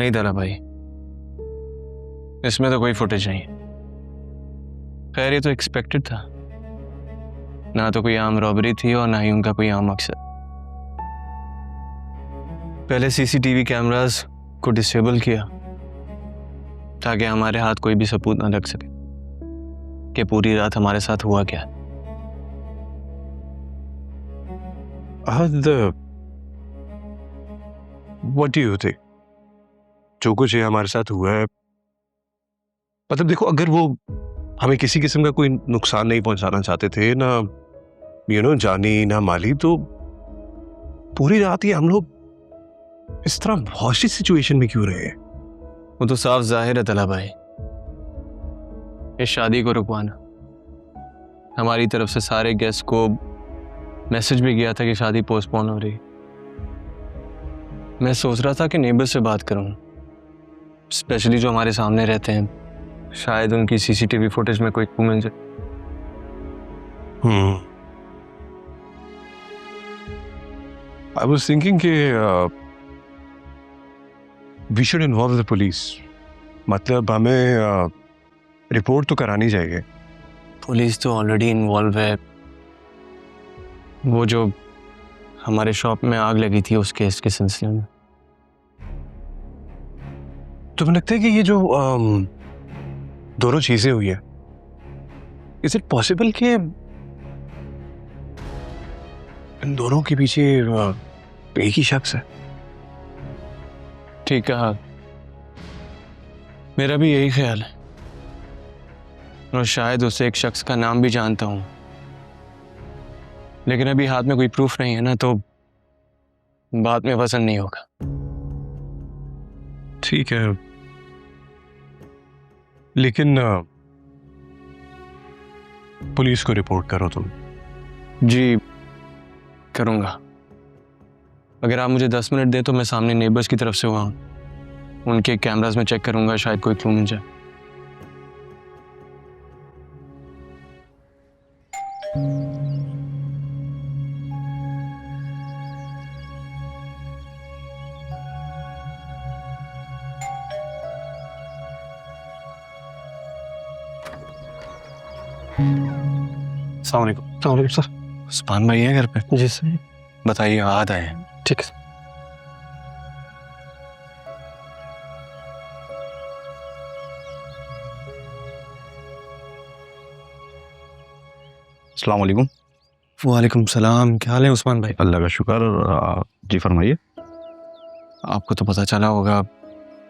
नहीं दला भाई, इसमें तो कोई फुटेज नहीं। खैर ये तो एक्सपेक्टेड था, ना तो कोई आम रॉबरी थी और ना ही उनका कोई आम मकसद। पहले सीसीटीवी कैमरास को डिसेबल किया ताकि हमारे हाथ कोई भी सबूत ना लग सके कि पूरी रात हमारे साथ हुआ क्या। What do you think? जो कुछ ये हमारे साथ हुआ है, मतलब देखो, अगर वो हमें किसी किस्म का कोई नुकसान नहीं पहुंचाना चाहते थे, ना जानी ना माली, तो पूरी रात ये हम लोग इस तरह हॉस्टेज सिचुएशन में क्यों रहे? वो तो साफ जाहिर है तला भाई, इस शादी को रुकवाना। हमारी तरफ से सारे गेस्ट को मैसेज भी गया था कि शादी पोस्टपोन हो रही। मैं सोच रहा था कि नेबर से बात करूं, स्पेशली जो हमारे सामने रहते हैं, शायद उनकी सीसीटीवी फुटेज में कोई क्लू मिल जाए। I was thinking कि we should involve the police. मतलब हमें रिपोर्ट तो करानी चाहिए। पुलिस तो ऑलरेडी इन्वॉल्व है, वो जो हमारे शॉप में आग लगी थी उस केस के सिलसिले में। तो मुझे लगता है कि ये जो दोनों चीजें हुई है, इज इट पॉसिबल कि इन दोनों के पीछे एक ही शख्स है? ठीक कहा, मेरा भी यही ख्याल है, और शायद उसे एक शख्स का नाम भी जानता हूं, लेकिन अभी हाथ में कोई प्रूफ नहीं है ना, तो बात में वजन नहीं होगा। ठीक है, लेकिन पुलिस को रिपोर्ट करो तुम। जी करूंगा। अगर आप मुझे 10 मिनट दें तो मैं सामने नेबर्स की तरफ से हुआ हूं, उनके कैमरास में चेक करूंगा, शायद कोई क्लू मिल जाए। अस्सलाम वालेकुम सर। उस्मान भाई है घर पे? जी सर। बताइए, आज आए हैं। ठीक है। अस्सलाम वालेकुम। वालेकुम सलाम, क्या हाल है उस्मान भाई? अल्लाह का शुक्र। जी फरमाइए। आपको तो पता चला होगा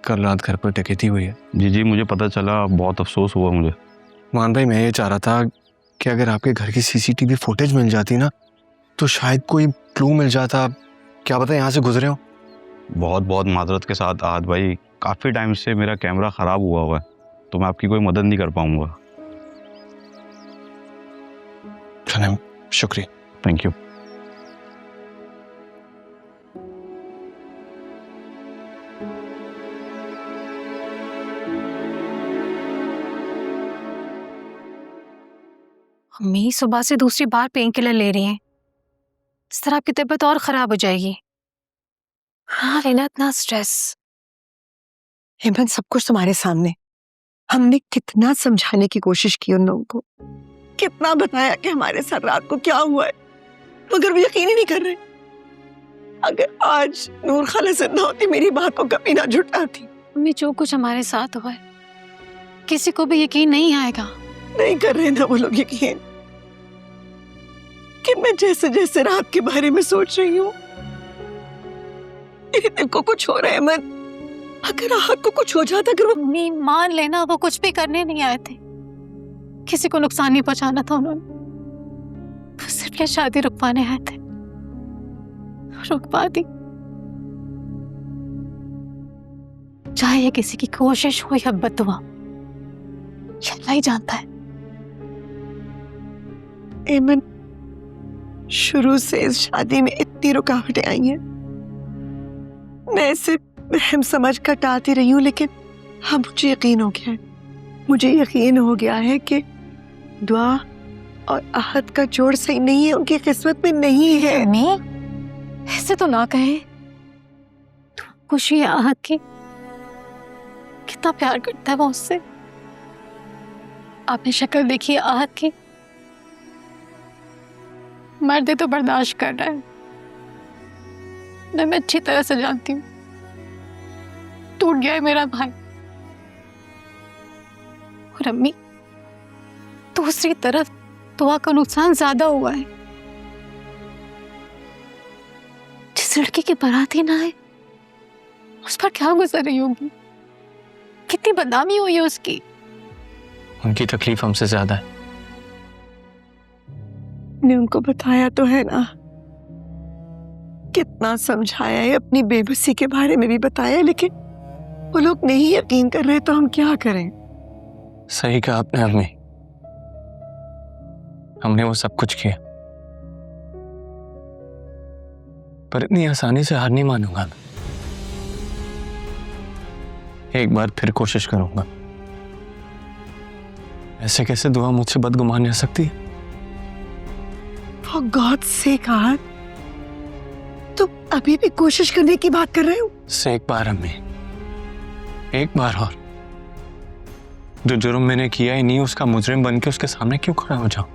कल रात घर पर डकैती हुई है। जी जी मुझे पता चला, बहुत अफसोस हुआ मुझे। मान भाई, मैं ये चाह रहा था कि अगर आपके घर की सीसीटीवी फुटेज मिल जाती ना, तो शायद कोई क्लू मिल जाता। क्या पता यहाँ से गुजरे हो। बहुत बहुत माजरत के साथ आहत भाई, काफ़ी टाइम से मेरा कैमरा ख़राब हुआ है, तो मैं आपकी कोई मदद नहीं कर पाऊँगा। चलें, शुक्रिया। Thank you. अम्मी सुबह से दूसरी बार पेन किलर ले रही हैं, इस तरह आपकी तबीयत और खराब हो जाएगी। हाँ लेना इतना स्ट्रेस। हेमंत, सब कुछ तुम्हारे सामने। हमने कितना समझाने की कोशिश की उन लोगों को, कितना बताया कि हमारे साथ रात को क्या हुआ है, मगर वो यकीन ही नहीं कर रहे। अगर आज नूर खाला जिंदा होती, मेरी बात को कभी ना झुटलाती। अम्मी, जो कुछ हमारे साथ हुआ है किसी को भी यकीन नहीं आएगा। नहीं कर रहे ना वो लोग यकीन, कि मैं जैसे जैसे रात के बारे में सोच रही हूँ, मेरे दिल को कुछ हो रहा है। मन अगर राहत को कुछ हो जाता, अगर वो अम्मी मान लेना, वो कुछ भी करने नहीं आए थे, किसी को नुकसान नहीं पहुंचाना था उन्होंने, वो सिर्फ ये शादी रुकवाने आए थे, रुकवा दी। चाहे ये किसी की कोशिश हो या बददुआ, ये अल्लाह ही जानता है। एमन, शुरू से इस शादी में इतनी रुकावटें आई हैं, मैं सिर्फ वहम समझ कर टालती रही हूँ, लेकिन हाँ मुझे यकीन हो गया है, मुझे यकीन हो गया है कि दुआ और आहत का जोड़ सही नहीं है, उनकी किस्मत में नहीं है। अम्मी ऐसे तो ना कहे, खुशी है आहत की, कितना प्यार करता है वो उससे। आपने शक्ल देखी है आहत की, मर्द है तो बर्दाश्त कर रहा है। मैं अच्छी तरह से जानती हूँ, टूट गया है मेरा भाई। और अम्मी, दूसरी तरफ दुआ का नुकसान ज्यादा हुआ है। जिस लड़की की बाराती ना आए उस पर क्या गुजर रही होगी, कितनी बदनामी हुई है उसकी। उनकी तकलीफ हमसे ज्यादा है। ने उनको बताया तो है ना, कितना समझाया है, अपनी बेबसी के बारे में भी बताया, लेकिन वो लोग नहीं यकीन कर रहे तो हम क्या करें। सही कहा आपने अम्मी, हमने वो सब कुछ किया, पर इतनी आसानी से हार नहीं मानूंगा मैं। एक बार फिर कोशिश करूंगा। ऐसे कैसे दुआ मुझसे बदगुमान रह सकती है? For God's sake, आहत, तुम अभी भी कोशिश करने की बात कर रहे हो? से एक बार अम्मी, एक बार और। जो जुर्म मैंने किया ही नहीं उसका मुजरिम बन के उसके सामने क्यों खड़ा हो जाऊं?